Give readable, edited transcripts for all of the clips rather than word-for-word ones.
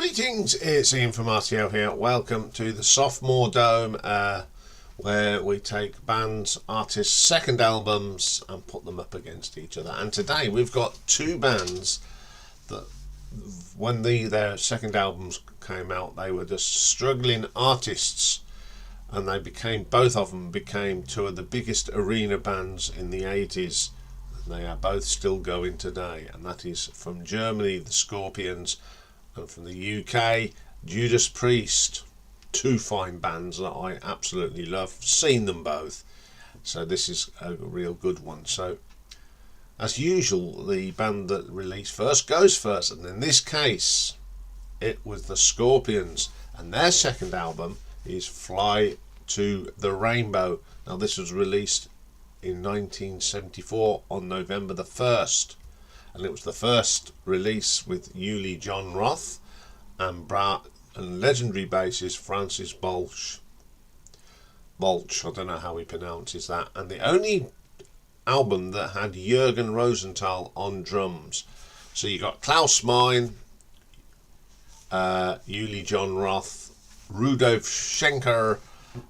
Greetings, it's Ian from RTO here. Welcome to the Sophomore Dome, where we take bands, artists' second albums and put them up against each other. And today we've got two bands that, when their second albums came out, they were just struggling artists, and both of them became two of the biggest arena bands in the 80s. They are both still going today, and that is from Germany, the Scorpions, and from the UK, Judas Priest. Two fine bands that I absolutely love. Seen them both, so this is a real good one. So, as usual, the band that released first goes first, and in this case, it was the Scorpions, and their second album is Fly to the Rainbow. Now, this was released in 1974 on November the 1st, and it was the first release with Uli John Roth and legendary bassist Francis Bolch, I don't know how he pronounces that, and the only album that had Jürgen Rosenthal on drums. So you got Klaus Meine, Uli John Roth, Rudolf Schenker,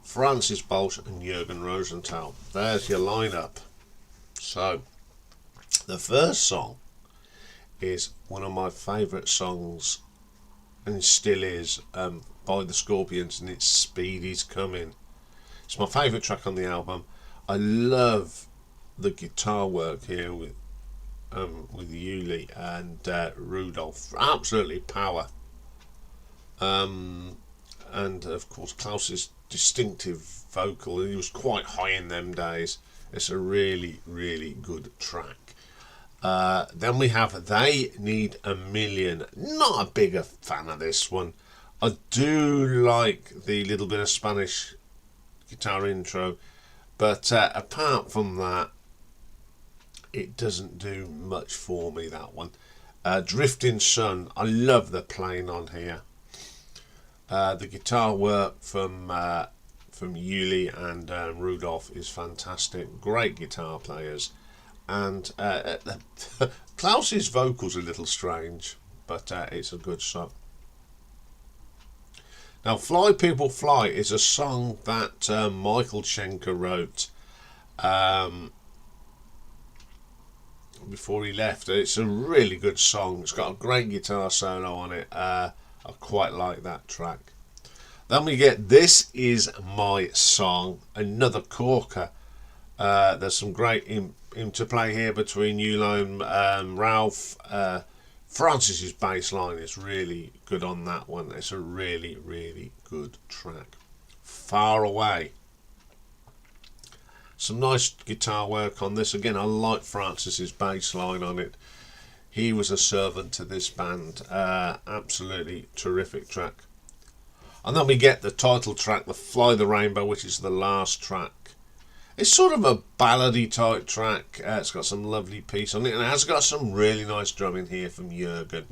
Francis Bolch and Jürgen Rosenthal. There's your lineup. So the first song is one of my favourite songs, and still is, by the Scorpions, and it's Speed Is Coming. It's my favourite track on the album. I love the guitar work here with Uli and Rudolf. Absolutely power. And of course Klaus's distinctive vocal. He was quite high in them days. It's a really, really good track. Then we have They Need a Million. Not a bigger fan of this one. I do like the little bit of Spanish guitar intro, but apart from that, it doesn't do much for me, that one. Drifting Sun, I love the playing on here. The guitar work from Uli and Rudolf is fantastic. Great guitar players. And Klaus's vocal's a little strange, but it's a good song. Now, Fly People Fly is a song that Michael Schenker wrote before he left. It's a really good song. It's got a great guitar solo on it. I quite like that track. Then we get This Is My Song, another corker. There's some great interplay here between Uli and Ralph. Francis's bass line is really good on that one. It's a really, really good track. Far Away. Some nice guitar work on this. Again, I like Francis's bass line on it. He was a servant to this band. Absolutely terrific track. And then we get the title track, the Fly the Rainbow, which is the last track. It's sort of a ballady type track. It's got some lovely piece on it, and it has got some really nice drumming here from Jürgen.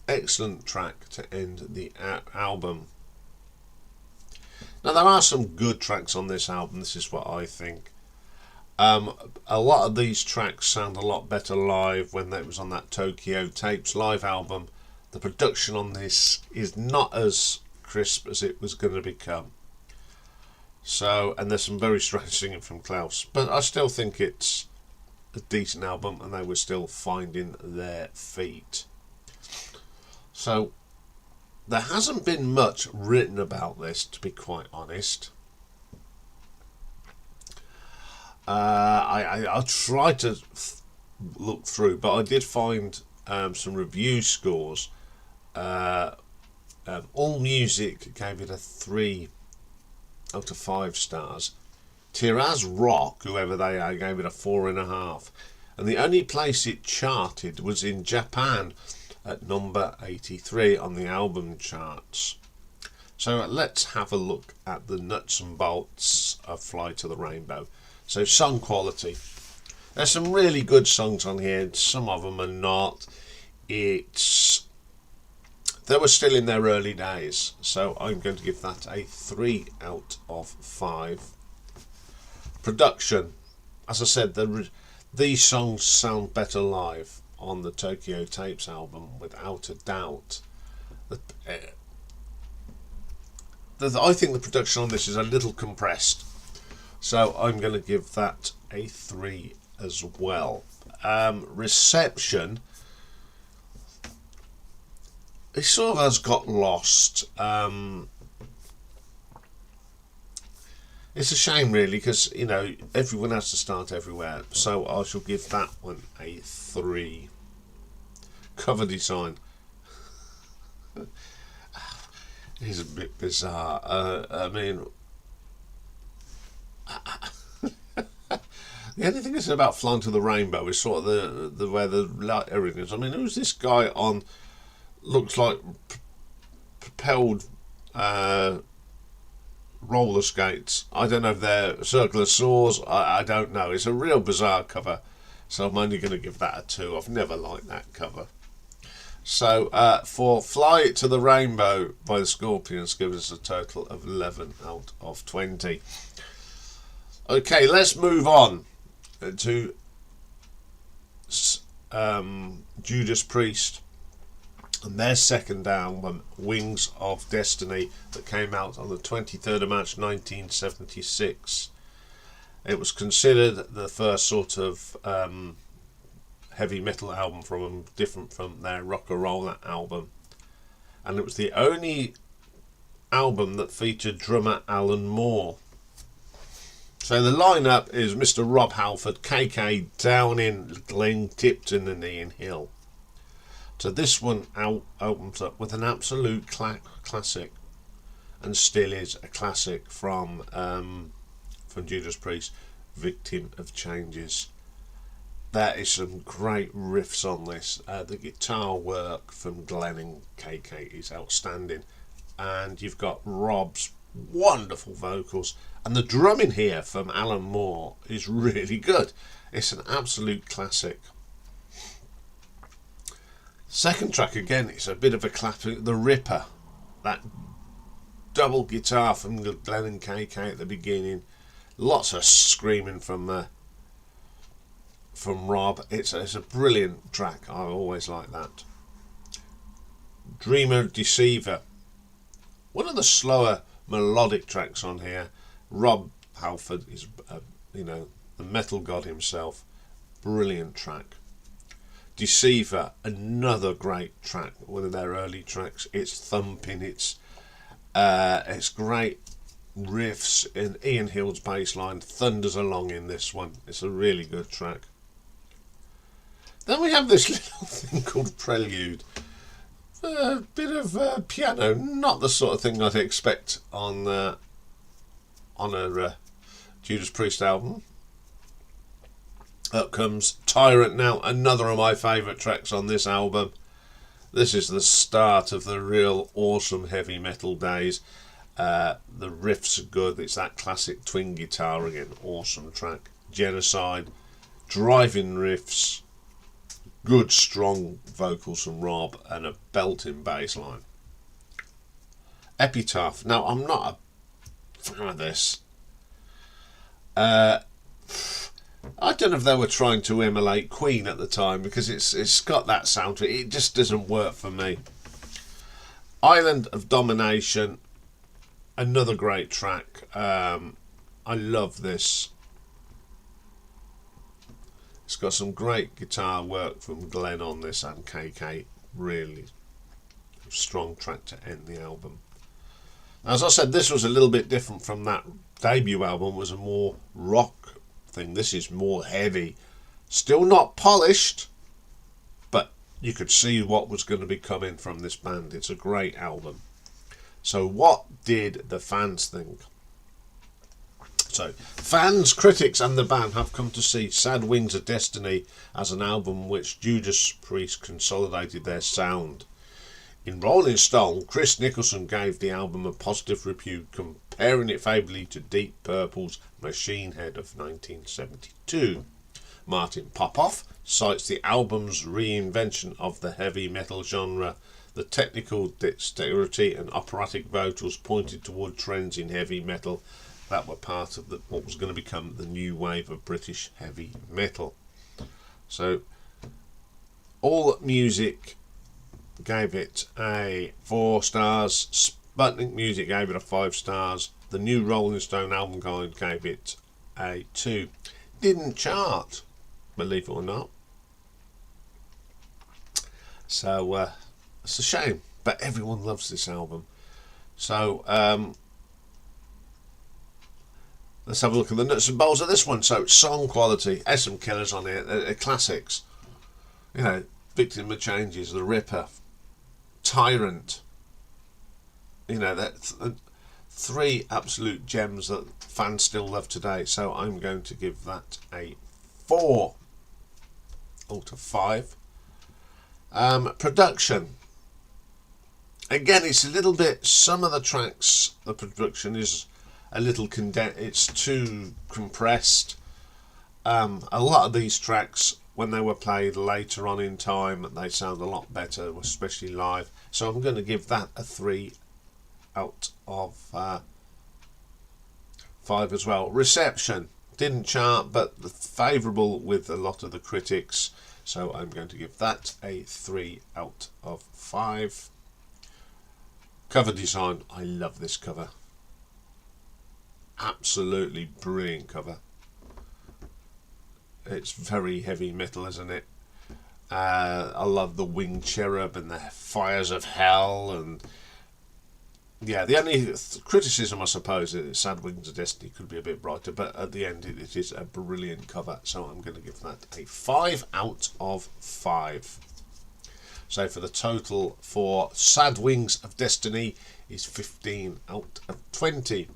Excellent track to end the album. Now, there are some good tracks on this album. This is what I think. A lot of these tracks sound a lot better live when it was on that Tokyo Tapes live album. The production on this is not as crisp as it was going to become. So, and there's some very strange singing from Klaus, but I still think it's a decent album, and they were still finding their feet. So, there hasn't been much written about this, to be quite honest. I'll try to look through, but I did find some review scores. All Music gave it a 3 out of 5 stars. Tiraz Rock, whoever they are, gave it a 4.5. And the only place it charted was in Japan at number 83 on the album charts. So let's have a look at the nuts and bolts of Fly to the Rainbow. So song quality. There's some really good songs on here. Some of them are not. They were still in their early days, so I'm going to give that a 3 out of 5. Production. As I said, these songs sound better live. on the Tokyo Tapes album, without a doubt. I think the production on this is a little compressed, so I'm going to give that a 3 as well. Reception, it sort of has got lost. It's a shame, really, because, you know, everyone has to start everywhere. So I shall give that one a 3. Cover design is a bit bizarre. I mean, the only thing I said about Flying to the Rainbow is sort of the where the light everything is. I mean, who's this guy on? Looks like propelled roller skates. I don't know if they're circular saws. I don't know. It's a real bizarre cover, so I'm only going to give that a 2. I've never liked that cover. So for Fly to the Rainbow by the Scorpions, gives us a total of 11 out of 20. Okay, let's move on to Judas Priest and their second album, Wings of Destiny, that came out on the 23rd of March 1976. It was considered the first sort of heavy metal album from them, different from their rock and roll album, and it was the only album that featured drummer Alan Moore. So the lineup is Mr. Rob Halford, KK, Downing, Glenn Tipton and Ian Hill. So this one opens up with an absolute classic, and still is a classic from Judas Priest, Victim of Changes. There is some great riffs on this. The guitar work from Glenn and KK is outstanding, and you've got Rob's wonderful vocals, and the drumming here from Alan Moore is really good. It's an absolute classic. Second track, again, it's a bit of a classic. The Ripper, that double guitar from Glenn and KK at the beginning, lots of screaming from Rob. It's a brilliant track. I always like that. Dreamer Deceiver, one of the slower melodic tracks on here. Rob Halford is the metal god himself. Brilliant track. Deceiver, another great track, one of their early tracks. It's thumping, it's great riffs, and Ian Hill's bass line thunders along in this one. It's a really good track. Then we have this little thing called Prelude. A bit of piano, not the sort of thing I'd expect on a Judas Priest album. Up comes Tyrant Now, another of my favourite tracks on this album. This is the start of the real awesome heavy metal days. The riffs are good. It's that classic twin guitar again. Awesome track. Genocide, driving riffs, good strong vocals from Rob, and a belting bass line. Epitaph. Now, I'm not a fan of this. I don't know if they were trying to emulate Queen at the time, because it's got that sound to it. It just doesn't work for me. Island of Domination, another great track. I love this. It's got some great guitar work from Glenn on this, and KK. Really strong track to end the album. As I said, this was a little bit different from that debut album. It was a more rock thing. This is more heavy, still not polished, but you could see what was going to be coming from this band. It's a great album. So what did the fans think? So fans, critics and the band have come to see Sad Wings of Destiny as an album which Judas Priest consolidated their sound. In Rolling Stone, Chris Nicholson gave the album a positive review, comparing it favourably to Deep Purple's Machine Head of 1972. Martin Popoff cites the album's reinvention of the heavy metal genre. The technical dexterity and operatic vocals pointed toward trends in heavy metal that were part of what was going to become the new wave of British heavy metal. So All Music gave it a 4 stars. Sputnik Music gave it a 5 stars. The New Rolling Stone Album Guide gave it a 2. Didn't chart, believe it or not. So it's a shame, but everyone loves this album. So let's have a look at the nuts and bolts of this one. So song quality, there's some killers on here. They're classics. You know, Victim of Changes, The Ripper, Tyrant. You know, that's 3 absolute gems that fans still love today. So I'm going to give that a 4 out of 5. Production. Again, it's a little bit, some of the tracks, the production is a little condensed, it's too compressed. A lot of these tracks, when they were played later on in time, they sound a lot better, especially live. So I'm going to give that a 3 out of 5 as well. Reception didn't chart, but favourable with a lot of the critics. So I'm going to give that a 3 out of 5. Cover design. I love this cover. Absolutely brilliant cover. It's very heavy metal, isn't it? I love the winged cherub and the fires of hell, and yeah, the only criticism I suppose is Sad Wings of Destiny could be a bit brighter, but at the end it is a brilliant cover, so I'm going to give that a 5 out of 5. So for the total for Sad Wings of Destiny is 15 out of 20.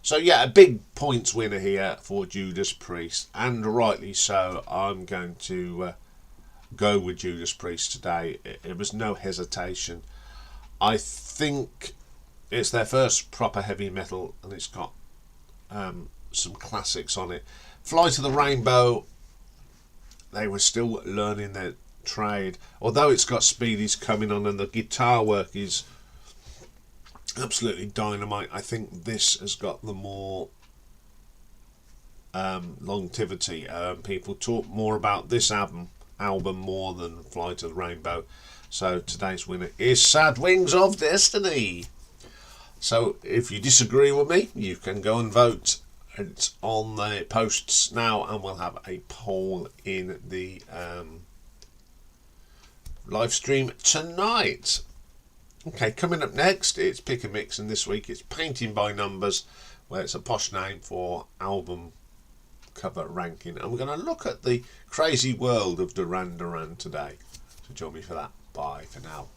So yeah, a big points winner here for Judas Priest, and rightly so. I'm going to go with Judas Priest today. It was no hesitation. I think it's their first proper heavy metal, and it's got some classics on it. Fly to the Rainbow, they were still learning their trade. Although it's got Speedy's coming on and the guitar work is absolutely dynamite, I think this has got the more longevity. People talk more about this album more than Fly to the Rainbow. So today's winner is Sad Wings of Destiny. So if you disagree with me, you can go and vote. It's on the posts now, and we'll have a poll in the live stream tonight. Okay, coming up next, it's Pick a Mix, and this week it's Painting by Numbers, where it's a posh name for album cover ranking. And we're going to look at the crazy world of Duran Duran today. So join me for that. Bye for now.